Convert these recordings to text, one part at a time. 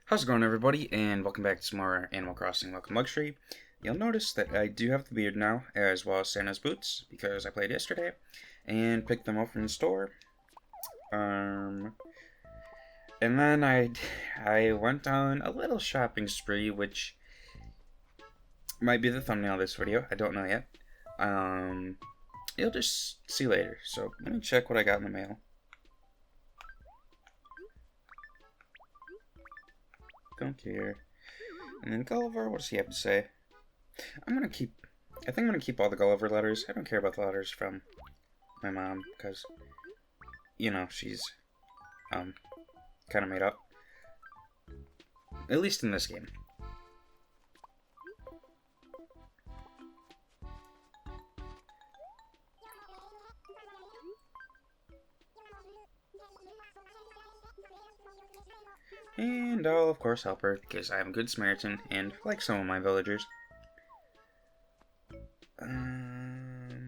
How's it going, everybody, and welcome back to some more Animal Crossing Welcome Luxury. You'll notice that I do have the beard now, as well as Santa's boots, because I played yesterday and picked them up from the store. And then I went on a little shopping spree, which might be the thumbnail of this video. I don't know yet. You'll just see later. So let me check what I got in the mail. Don't care. And then Gulliver, what does he have to say? I think I'm gonna keep all the Gulliver letters. I don't care about the letters from my mom, because, you know, she's, kind of made up. At least in this game. And I'll, of course, help her, because I am a good Samaritan, and like some of my villagers.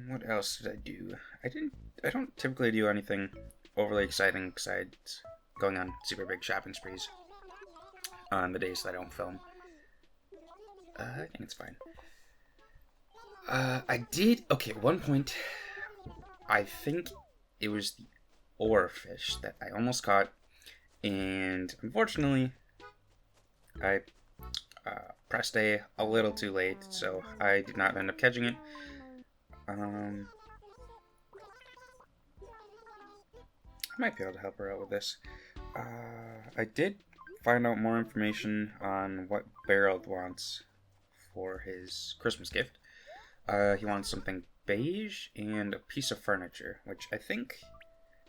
What else did I do? I don't typically do anything overly exciting besides going on super big shopping sprees on the days that I don't film. I think it's fine. Okay, at one point, I think it was the oarfish that I almost caught, and unfortunately, I pressed A little too late, so I did not end up catching it. I might be able to help her out with this. I did find out more information on what Harold wants for his Christmas gift. He wants something beige and a piece of furniture, which I think...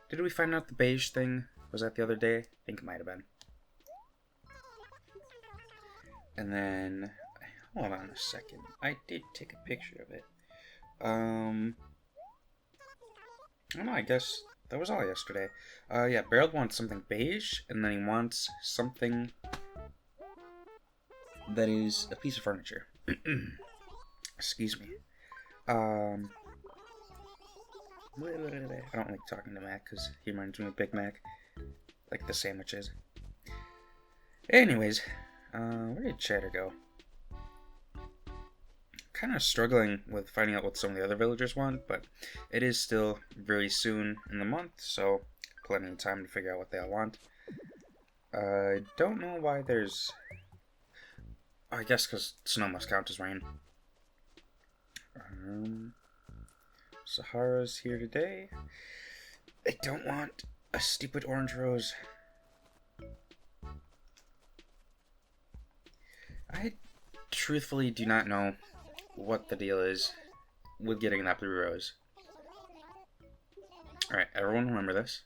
Did we find out the beige thing? Was that the other day? I think it might have been. And then... Hold on a second. I did take a picture of it. I don't know, I guess that was all yesterday. Yeah, Harold wants something beige, and then he wants something that is a piece of furniture. Excuse me. I don't like talking to Mac because he reminds me of Big Mac, like the sandwiches. Anyways, where did Chatter go? Kind of struggling with finding out what some of the other villagers want, but it is still very soon in the month, so plenty of time to figure out what they all want. I don't know why there's... I guess because snow must count as rain. Sahara's here today. I don't want a stupid orange rose. I truthfully do not know what the deal is with getting that blue rose. Alright, everyone remember this.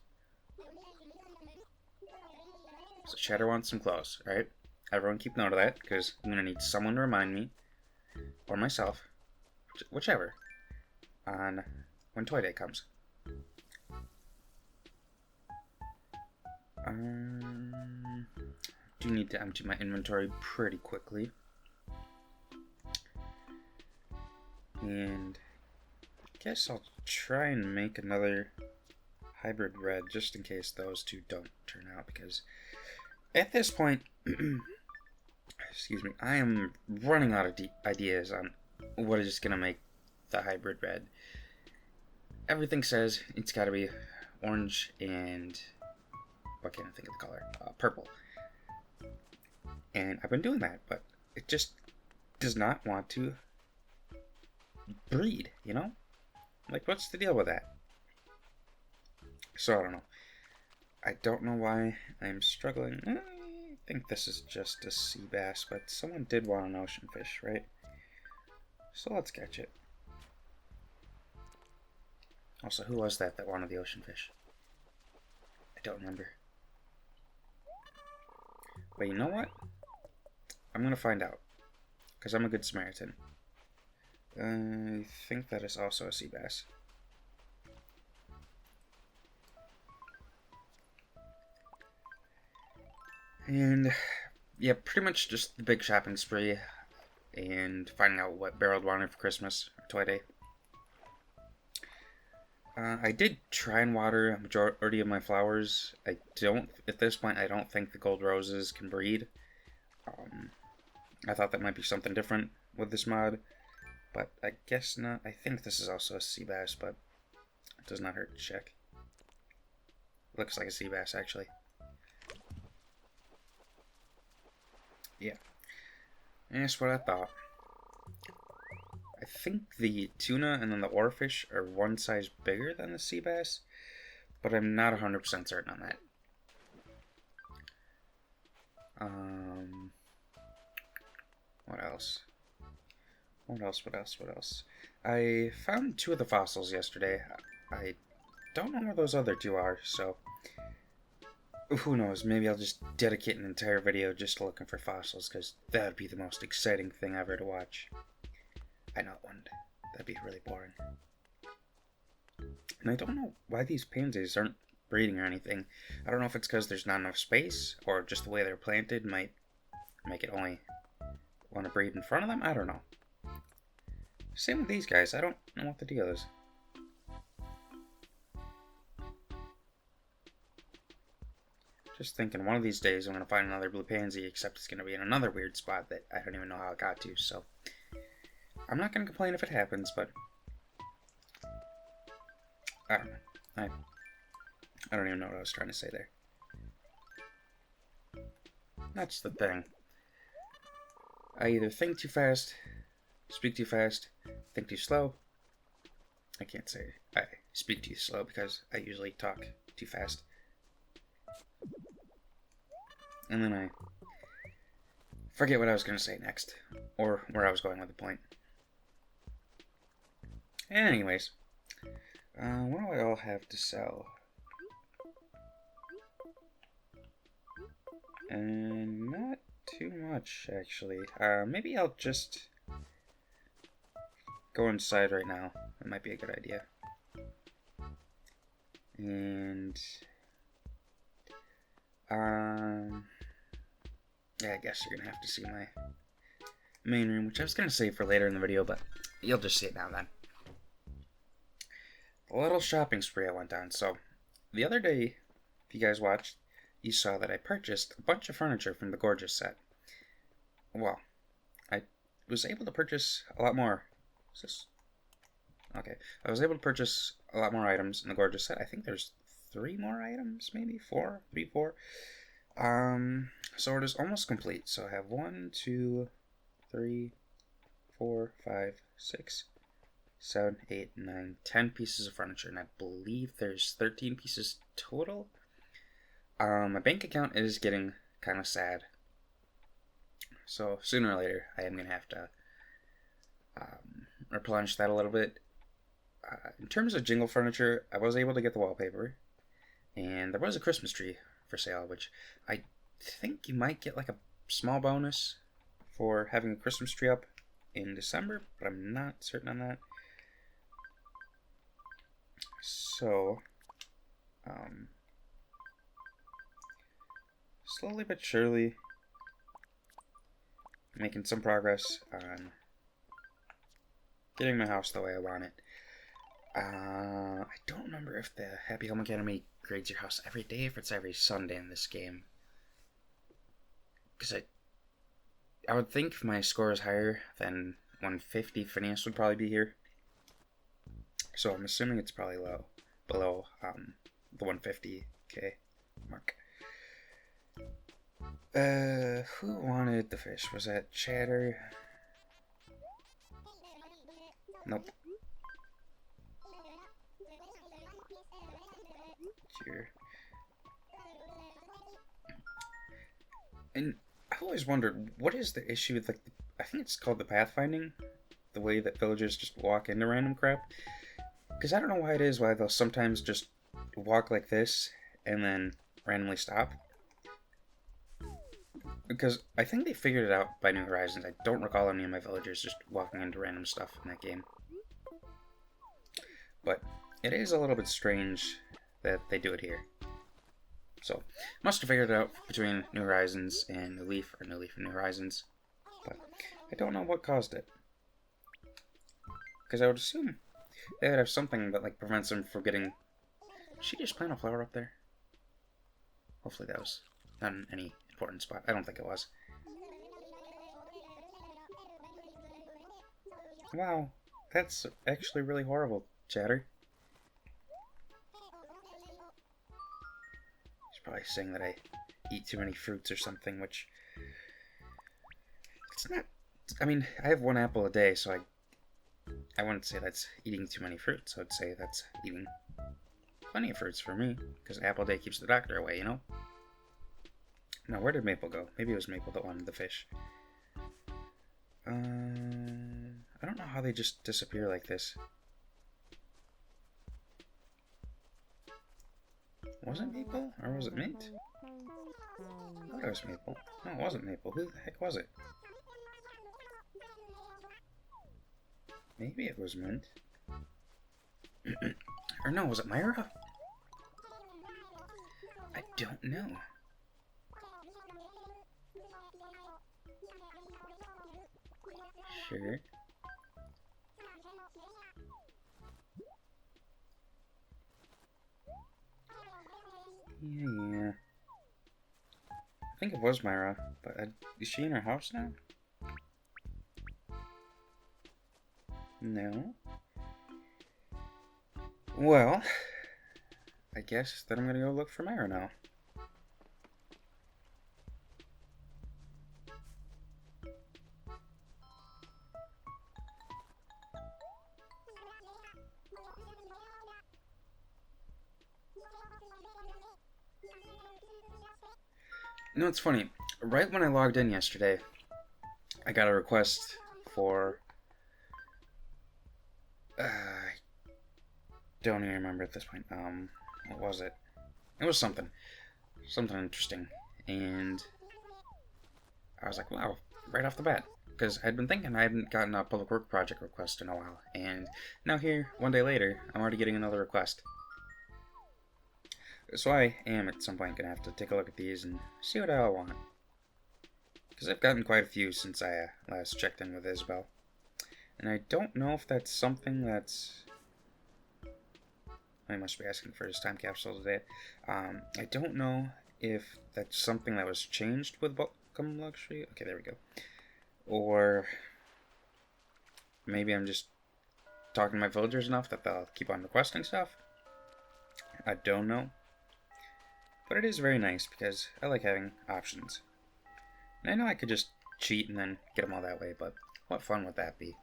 So Chatter wants some clothes, alright? Everyone keep note of that, because I'm going to need someone to remind me, or myself, whichever, on when Toy Day comes. Do need to empty my inventory pretty quickly. And I guess I'll try and make another hybrid red just in case those two don't turn out, because at this point, excuse me, I am running out of ideas on what is going to make the hybrid red. Everything says it's got to be orange and, what can't I think of the color? Purple. And I've been doing that, but it just does not want to breed, you know? Like, what's the deal with that? So, I don't know. I don't know why I'm struggling. I think this is just a sea bass, but someone did want an ocean fish, right? So let's catch it. Also, who was that wanted the ocean fish? I don't remember. But you know what? I'm gonna find out. Because I'm a good Samaritan. I think that is also a sea bass. And yeah, pretty much just the big shopping spree and finding out what Harold wanted for Christmas or Toy Day. I did try and water a majority of my flowers. At this point, I don't think the gold roses can breed. I thought that might be something different with this mod, but I guess not. I think this is also a sea bass, but it does not hurt to check. Looks like a sea bass, actually. Yeah. And that's what I thought. I think the tuna and then the oarfish are one size bigger than the sea bass, but I'm not 100% certain on that. What else? What else? I found 2 of the fossils yesterday. I don't know where those other 2 are, so who knows, maybe I'll just dedicate an entire video just to looking for fossils, because that would be the most exciting thing ever to watch. I know it wouldn't. That'd be really boring. And I don't know why these pansies aren't breeding or anything. I don't know if it's because there's not enough space, or just the way they're planted might make it only want to breed in front of them. I don't know. Same with these guys. I don't know what the deal is. Just thinking one of these days I'm going to find another blue pansy, except it's going to be in another weird spot that I don't even know how it got to, so I'm not going to complain if it happens, but I don't know. I don't even know what I was trying to say there. That's the thing. I either think too fast, speak too fast, think too slow. I can't say I speak too slow because I usually talk too fast. And then I forget what I was going to say next, or where I was going with the point. Anyways, what do I all have to sell? And not too much, actually. Maybe I'll just go inside right now. That might be a good idea. And yeah, I guess you're gonna have to see my main room, which I was gonna save for later in the video, but you'll just see it now then. A little shopping spree I went on. So the other day, if you guys watched, you saw that I purchased a bunch of furniture from the Gorgeous set. Well, I was able to purchase a lot more. Is this? Okay. I was able to purchase a lot more items in the Gorgeous set. I think there's 3 more items, maybe 4, 3, 4. So it is almost complete. So I have 1, 2, 3, 4, 5, 6, 7, 8, 9, 10 pieces of furniture, and I believe there's 13 pieces total. My bank account is getting kind of sad. So sooner or later, I am going to have to replenish that a little bit. In terms of Jingle furniture, I was able to get the wallpaper, and there was a Christmas tree for sale, which I think you might get like a small bonus for having a Christmas tree up in December, but I'm not certain on that. So, slowly but surely, making some progress on getting my house the way I want it. I don't remember if the Happy Home Academy grades your house every day, if it's every Sunday in this game. Because I would think if my score is higher than 150, Phineas would probably be here. So I'm assuming it's probably below the 150k mark. Who wanted the fish? Was that Chatter? Nope. Here. And I've always wondered, what is the issue with, like, I think it's called the pathfinding, the way that villagers just walk into random crap. Because I don't know why it is, why they'll sometimes just walk like this and then randomly stop. Because I think they figured it out by New Horizons. I don't recall any of my villagers just walking into random stuff in that game. But it is a little bit strange that they do it here. So, must have figured it out between New Horizons and New Leaf, or New Leaf and New Horizons. But I don't know what caused it. Because I would assume they would have something that, like, prevents them from getting... Did she just plant a flower up there? Hopefully that was not in any important spot. I don't think it was. Wow, that's actually really horrible, Chatter. He's probably saying that I eat too many fruits or something, which... It's not... I mean, I have one apple a day, so I wouldn't say that's eating too many fruits. I would say that's eating plenty of fruits for me, because apple a day keeps the doctor away, you know? Now, where did Maple go? Maybe it was Maple that wanted the fish. I don't know how they just disappear like this. Was it Maple? Or was it Mint? I thought it was Maple. No, it wasn't Maple. Who the heck was it? Maybe it was Mint. Or no, was it Myra? I don't know. Sure. Yeah. I think it was Myra, but is she in her house now? No. Well, I guess that I'm gonna go look for Myra now. You know, it's funny. Right when I logged in yesterday, I got a request for... I don't even remember at this point. What was it? It was something. Something interesting. And I was like, wow, right off the bat. Because I'd been thinking I hadn't gotten a public work project request in a while. And now here, one day later, I'm already getting another request. So I am at some point going to have to take a look at these and see what I want. Because I've gotten quite a few since I last checked in with Isabel. And I don't know if that's something that's... I must be asking for his time capsule today. I don't know if that's something that was changed with Welcome Luxury. Okay, there we go. Or maybe I'm just talking to my villagers enough that they'll keep on requesting stuff. I don't know. But it is very nice because I like having options. And I know I could just cheat and then get them all that way, but what fun would that be?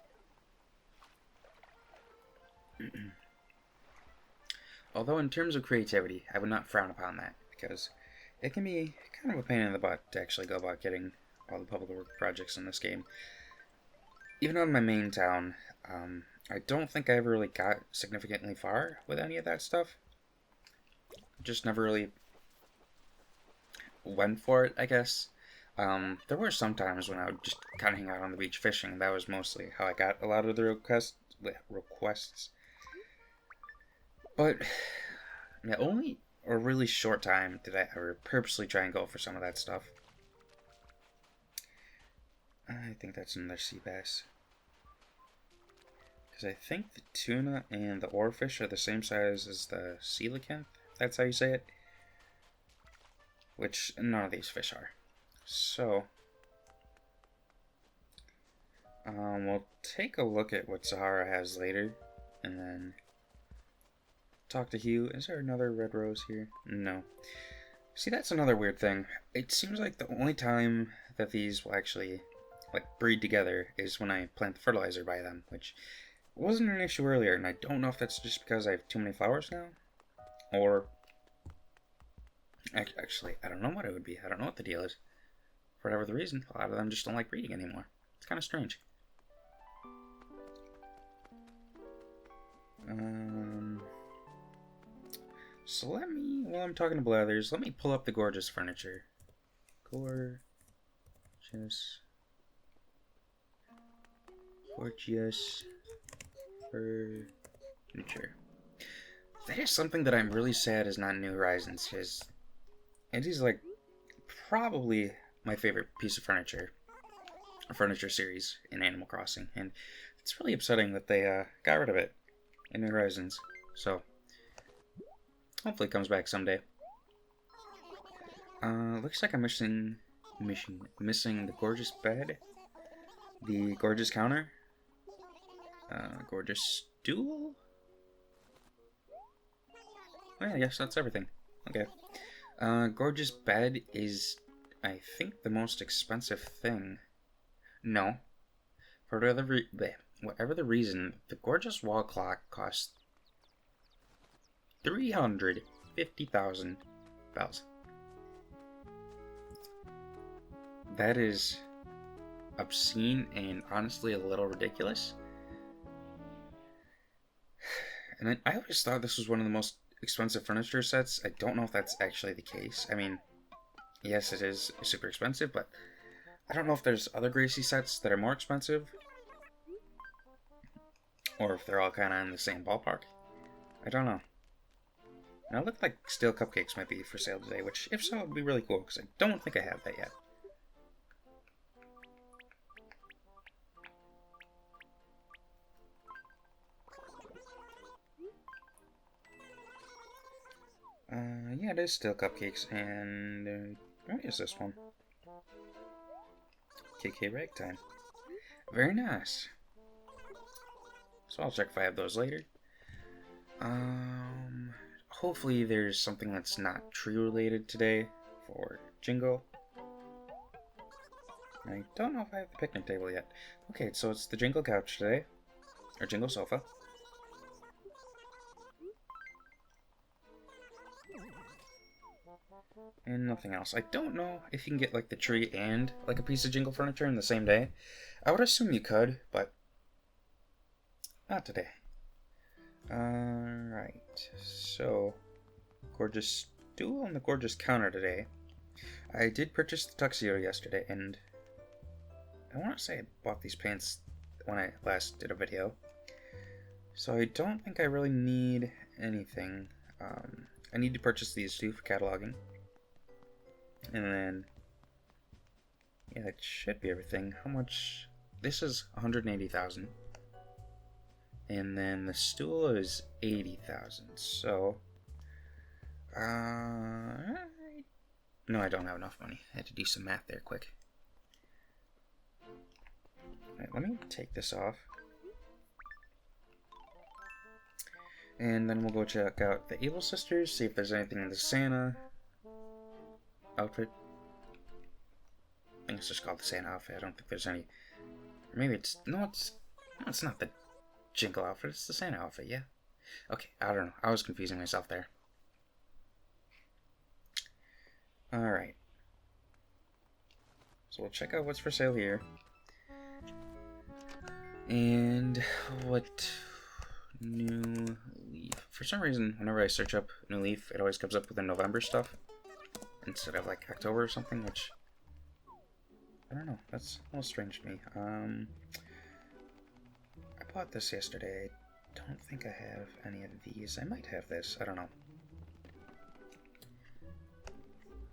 Although in terms of creativity, I would not frown upon that, because it can be kind of a pain in the butt to actually go about getting all the public work projects in this game. Even on my main town, I don't think I ever really got significantly far with any of that stuff. Just never really went for it, I guess. There were some times when I would just kind of hang out on the beach fishing. That was mostly how I got a lot of the requests. But yeah, only a really short time did I ever purposely try and go for some of that stuff. I think that's another sea bass. Because I think the tuna and the oarfish are the same size as the coelacanth. That's how you say it. Which none of these fish are. So, we'll take a look at what Sahara has later, and then talk to Hugh. Is there another red rose here? No. See, that's another weird thing. It seems like the only time that these will actually, like, breed together is when I plant the fertilizer by them, which wasn't an issue earlier, and I don't know if that's just because I have too many flowers now, or... Actually, I don't know what it would be. I don't know what the deal is. For whatever the reason, a lot of them just don't like breeding anymore. It's kind of strange. So let me, while I'm talking to Blathers, let me pull up the gorgeous furniture. Gorgeous furniture. That is something that I'm really sad is not in New Horizons, because it is like probably my favorite piece of furniture series in Animal Crossing, and it's really upsetting that they got rid of it in New Horizons. So hopefully it comes back someday. Looks like I'm missing the gorgeous bed, the gorgeous counter, Gorgeous stool? Oh, yeah, I guess that's everything. Okay. Gorgeous bed is, I think, the most expensive thing. No. For whatever the reason, the gorgeous wall clock costs 350,000 bells. That is obscene and honestly a little ridiculous. And I always thought this was one of the most expensive furniture sets. I don't know if that's actually the case. I mean, yes, it is super expensive, but I don't know if there's other Gracie sets that are more expensive, or if they're all kind of in the same ballpark. I don't know. And it looked like steel cupcakes might be for sale today, which, if so, would be really cool, because I don't think I have that yet. Yeah, it is steel cupcakes, and what is this one? KK Ragtime. Very nice. So I'll check if I have those later. Hopefully there's something that's not tree related today for Jingle. I don't know if I have the picnic table yet. Okay, so it's the Jingle couch today, or Jingle sofa. And nothing else. I don't know if you can get like the tree and like a piece of Jingle furniture in the same day. I would assume you could, but not today. Alright, so gorgeous stool on the gorgeous counter today. I did purchase the tuxedo yesterday, and I want to say I bought these pants when I last did a video. So I don't think I really need anything. I need to purchase these two for cataloging. And then, yeah, that should be everything. How much? This is 180,000. And then the stool is 80,000. So, no, I don't have enough money. I had to do some math there quick. Alright, let me take this off. And then we'll go check out the Evil Sisters, see if there's anything in the Santa outfit. I think it's just called the Santa outfit. I don't think there's any. Maybe it's. No, it's not the Jingle outfit. It's the Santa outfit, yeah. Okay, I don't know. I was confusing myself there. Alright. So we'll check out what's for sale here. And what new leaf. For some reason, whenever I search up new leaf, it always comes up with the November stuff instead of like October or something, which I don't know. That's a little strange to me. I bought this yesterday. I don't think I have any of these. I might have this. I don't know.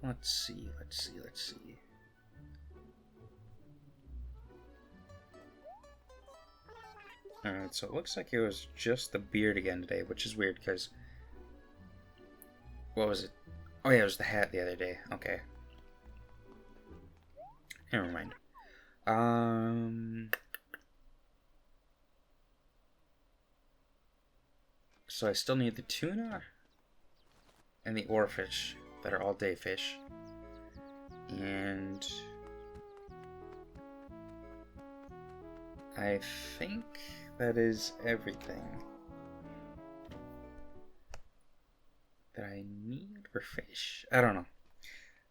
Let's see. Alright, so it looks like it was just the beard again today, which is weird because... What was it? Oh yeah, it was the hat the other day. Okay. Never mind. So I still need the tuna and the oarfish that are all day fish. And I think that is everything that I need for fish. I don't know.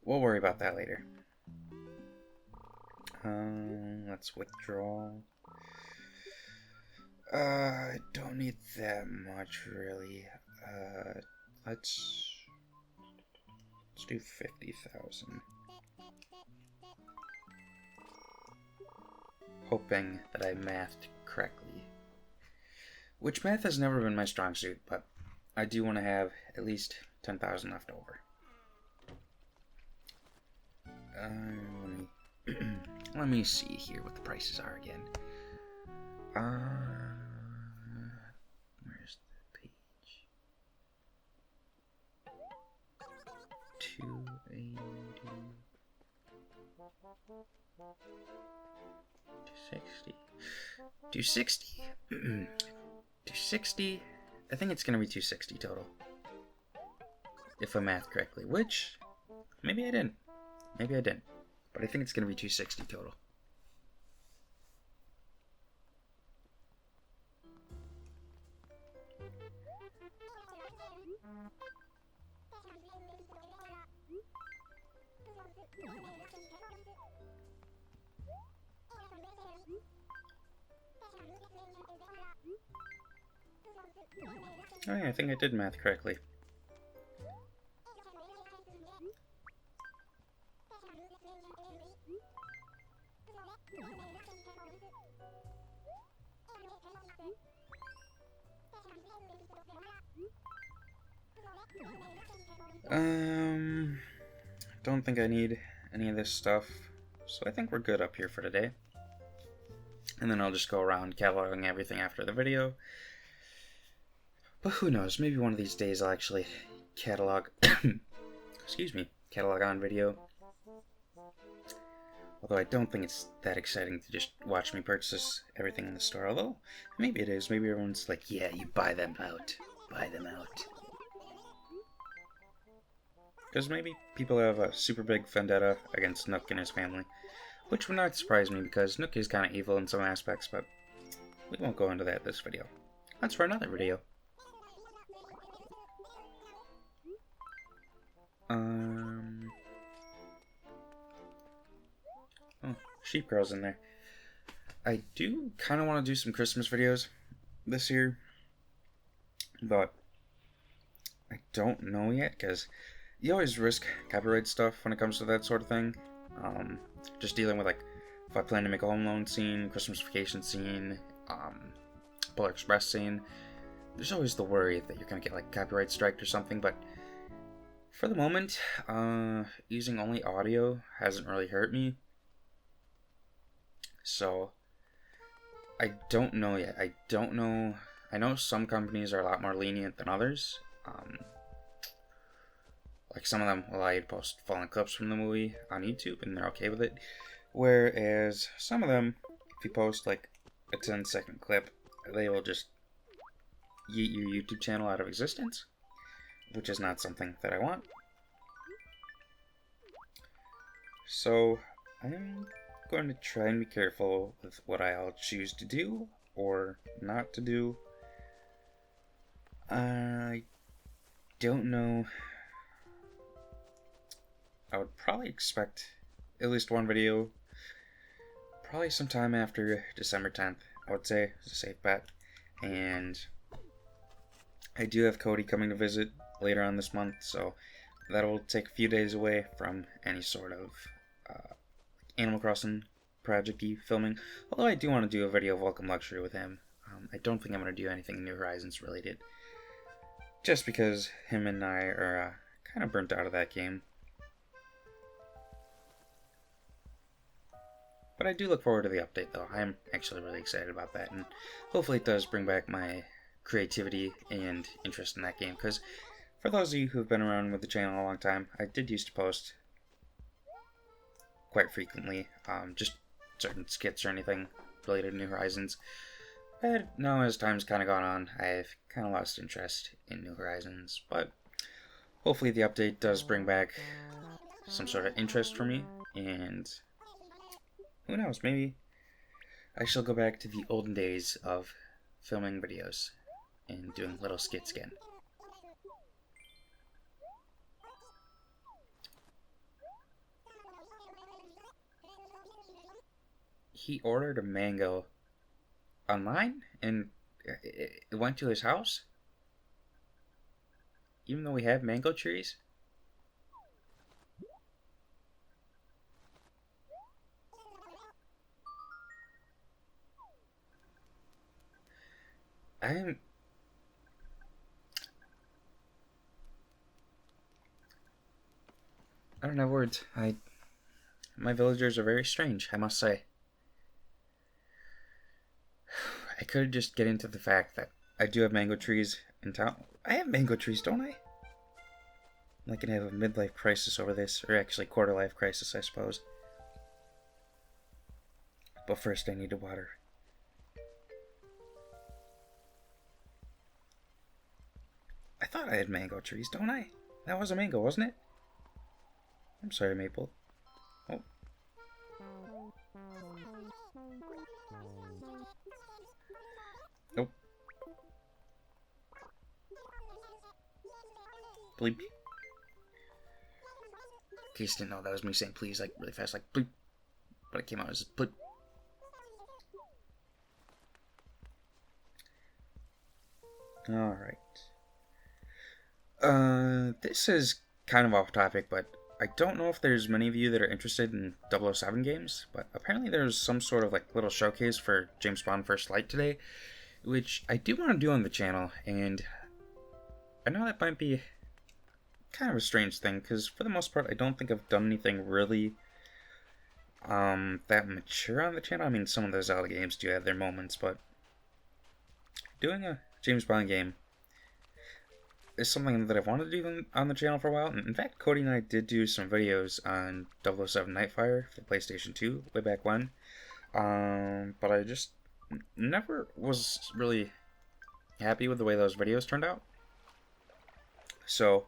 We'll worry about that later. Let's withdraw. I don't need that much, really. Let's do 50,000. Hoping that I mathed correctly. Which math has never been my strong suit, but I do want to have at least 10,000 left over. Let me see here what the prices are again. Where's the page? 280. 60. 260? 260? I think it's going to be 260 total. If I math correctly. Which, maybe I didn't. Maybe I didn't. But I think it's going to be 260 total. Oh yeah, I think I did math correctly. Don't think I need any of this stuff, so I think we're good up here for today. And then I'll just go around cataloging everything after the video. But who knows, maybe one of these days I'll actually catalog, excuse me, catalog on video. Although I don't think it's that exciting to just watch me purchase everything in the store. Although, maybe it is. Maybe everyone's like, yeah, you buy them out. Buy them out. Because maybe people have a super big vendetta against Nook and his family. Which would not surprise me, because Nook is kind of evil in some aspects, but we won't go into that this video. That's for another video. Oh, Sheep Girl's in there. I do kind of want to do some Christmas videos this year, but I don't know yet, because you always risk copyright stuff when it comes to that sort of thing. Just dealing with, like, if I plan to make a Home Alone scene, Christmas Vacation scene, Polar Express scene, there's always the worry that you're going to get, like, copyright striked or something, but for the moment, using only audio hasn't really hurt me. So, I don't know yet. I don't know. I know some companies are a lot more lenient than others. Like, some of them allow you to post fallen clips from the movie on YouTube, and they're okay with it. Whereas, some of them, if you post, like, a 10-second clip, they will just yeet your YouTube channel out of existence, which is not something that I want. So, I'm going to try and be careful with what I'll choose to do, or not to do. I don't know. I would probably expect at least one video, probably sometime after December 10th, I would say, is a safe bet. And I do have Cody coming to visit later on this month, so that will take a few days away from any sort of Animal Crossing project-y filming. Although I do want to do a video of Welcome Luxury with him. I don't think I'm going to do anything New Horizons related, just because him and I are kind of burnt out of that game. But I do look forward to the update, though. I'm actually really excited about that, and hopefully it does bring back my creativity and interest in that game, because for those of you who have been around with the channel a long time, I did used to post quite frequently, just certain skits or anything related to New Horizons. But now, as time's kind of gone on, I've kind of lost interest in New Horizons, but hopefully the update does bring back some sort of interest for me, and who knows, maybe I shall go back to the olden days of filming videos and doing little skits again. He ordered a mango online and it went to his house? Even though we have mango trees? I don't have words. My villagers are very strange, I must say. I could just get into the fact that I do have mango trees in town. I have mango trees, don't I? I'm like gonna have a midlife crisis over this, or actually quarter life crisis, I suppose. But first I need to water. I thought I had mango trees, don't I? That was a mango, wasn't it? I'm sorry, Maple. Oh. Nope. Bleep. In case you didn't know, that was me saying please like really fast, like bleep. But it came out as bleep. Alright. This is kind of off topic, but I don't know if there's many of you that are interested in 007 games, but apparently there's some sort of like little showcase for James Bond First Light today, which I do want to do on the channel, and I know that might be kind of a strange thing, because for the most part I don't think I've done anything really that mature on the channel. I mean, some of those Zelda games do have their moments, but doing a James Bond game is something that I've wanted to do on the channel for a while. And in fact, Cody and I did do some videos on 007 Nightfire for the PlayStation 2 way back when. But I just never was really happy with the way those videos turned out. So,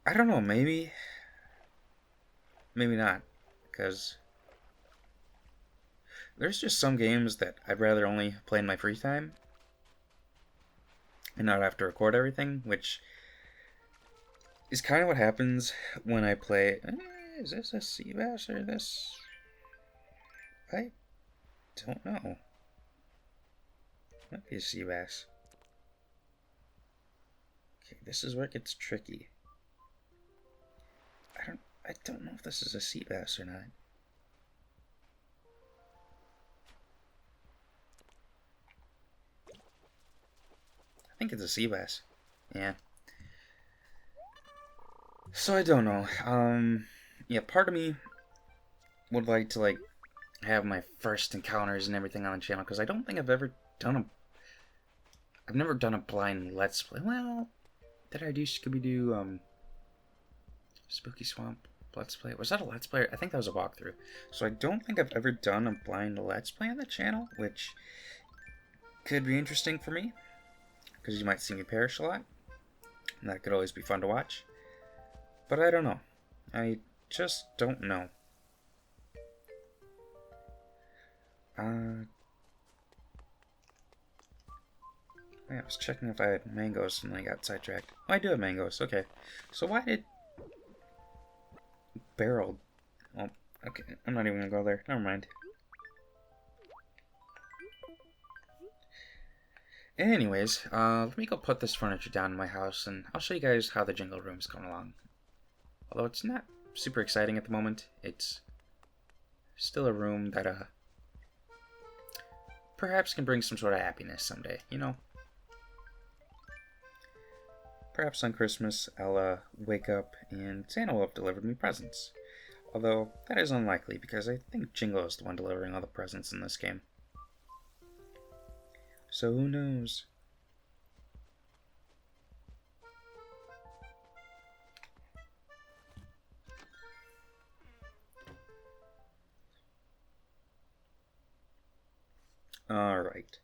I don't know, maybe not. Because there's just some games that I'd rather only play in my free time and not have to record everything, which is kind of what happens when I play. Is this a sea bass or this? I don't know. Might be a sea bass. Okay, this is where it gets tricky. I don't know if this is a sea bass or not. I think it's a sea bass. Yeah. So I don't know. Yeah, part of me would like to have my first encounters and everything on the channel, because I don't think I've ever done I've never done a blind Let's Play. Well, did I do Scooby-Doo, Spooky Swamp Let's Play? Was that a Let's Play? I think that was a walkthrough. So I don't think I've ever done a blind Let's Play on the channel, which could be interesting for me, because you might see me perish a lot, and that could always be fun to watch. But I don't know. I just don't know. I was checking if I had mangoes and I got sidetracked. Oh, I do have mangoes. Okay. So why did... Barreled. Well, okay. I'm not even gonna go there. Never mind. Anyways, let me go put this furniture down in my house, and I'll show you guys how the Jingle Room's coming along. Although it's not super exciting at the moment, it's still a room that, perhaps can bring some sort of happiness someday, you know? Perhaps on Christmas, I'll, wake up and Santa will have delivered me presents. Although, that is unlikely, because I think Jingle is the one delivering all the presents in this game. So who knows? Alright.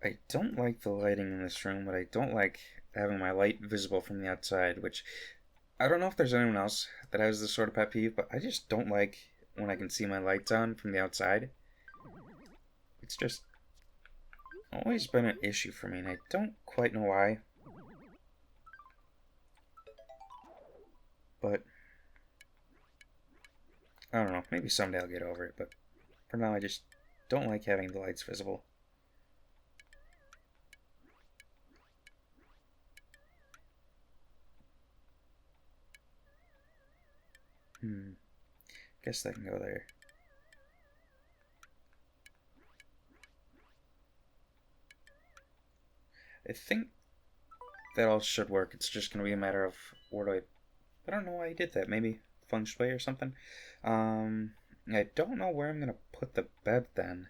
I don't like the lighting in this room, but I don't like having my light visible from the outside, which I don't know if there's anyone else that has this sort of pet peeve, but I just don't like when I can see my lights on from the outside. It's just always been an issue for me, and I don't quite know why. But I don't know, maybe someday I'll get over it, but for now I just don't like having the lights visible. Guess that can go there. I think that all should work. It's just going to be a matter of where do I don't know why I did that. Maybe feng shui or something. I don't know where I'm going to put the bed then.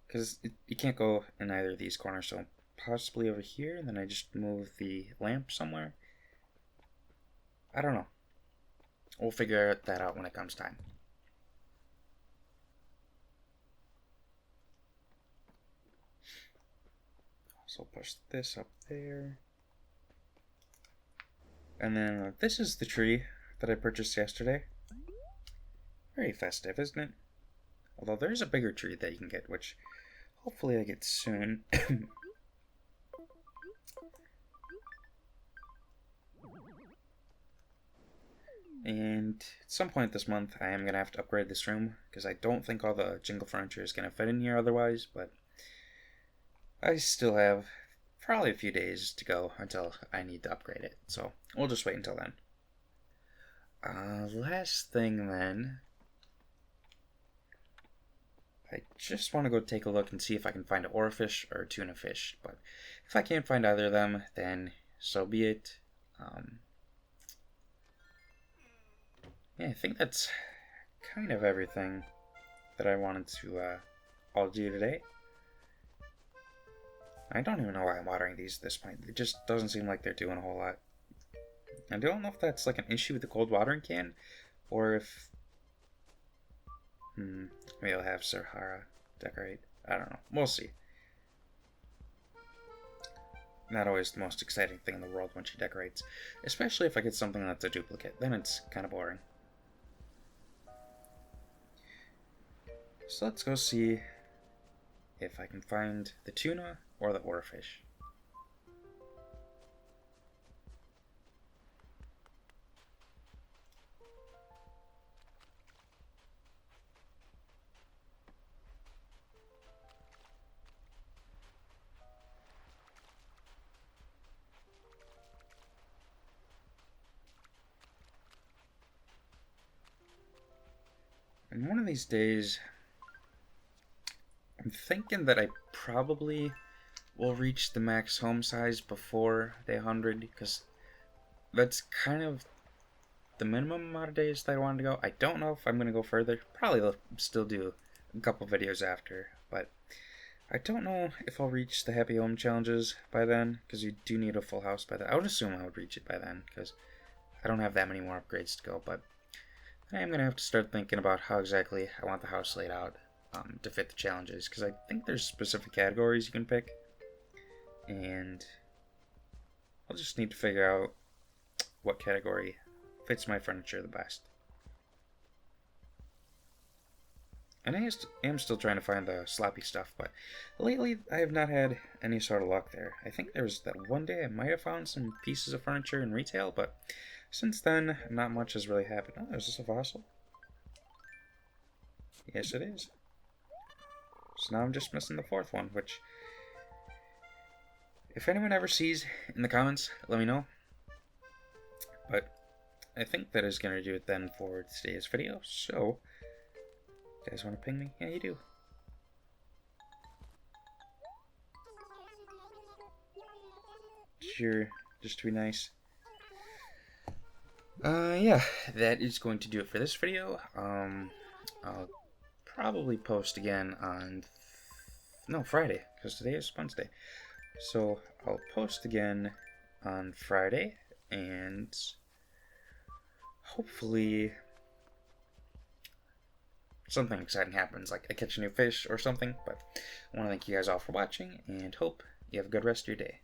Because you can't go in either of these corners, so possibly over here, and then I just move the lamp somewhere. I don't know. We'll figure that out when it comes time. So I'll push this up there. And then this is the tree that I purchased yesterday. Very festive, isn't it? Although there's a bigger tree that you can get, which hopefully I get soon. And at some point this month, I am going to have to upgrade this room, because I don't think all the Jingle furniture is going to fit in here otherwise, but I still have probably a few days to go until I need to upgrade it, so we'll just wait until then. Last thing then, I just want to go take a look and see if I can find an oarfish or a tuna fish, but if I can't find either of them, then so be it. Yeah, I think that's kind of everything that I wanted to all do today. I don't even know why I'm watering these at this point. It just doesn't seem like they're doing a whole lot. I don't know if that's like an issue with the cold watering can, or if maybe I'll have Sahara decorate. I don't know. We'll see. Not always the most exciting thing in the world when she decorates, especially if I get something that's a duplicate. Then it's kind of boring. So let's go see if I can find the tuna or the oarfish. And one of these days, I'm thinking that I probably will reach the max home size before day 100, because that's kind of the minimum amount of days that I wanted to go. I don't know if I'm going to go further. Probably will still do a couple videos after, but I don't know if I'll reach the Happy Home challenges by then, because you do need a full house by then. I would assume I would reach it by then, because I don't have that many more upgrades to go, but I am going to have to start thinking about how exactly I want the house laid out to fit the challenges, because I think there's specific categories you can pick, and I'll just need to figure out what category fits my furniture the best. And I am still trying to find the sloppy stuff, but lately I have not had any sort of luck there. I think there was that one day I might have found some pieces of furniture in retail, but since then, not much has really happened. Oh, is this a fossil? Yes, it is. So now I'm just missing the fourth one, which, if anyone ever sees in the comments, let me know. But I think that is going to do it then for today's video. So, you guys want to ping me? Yeah, you do. Sure, just to be nice. Yeah, that is going to do it for this video. I'll probably post again on Friday, because today is Wednesday. So I'll post again on Friday, and hopefully something exciting happens, like I catch a new fish or something. But I want to thank you guys all for watching, and hope you have a good rest of your day.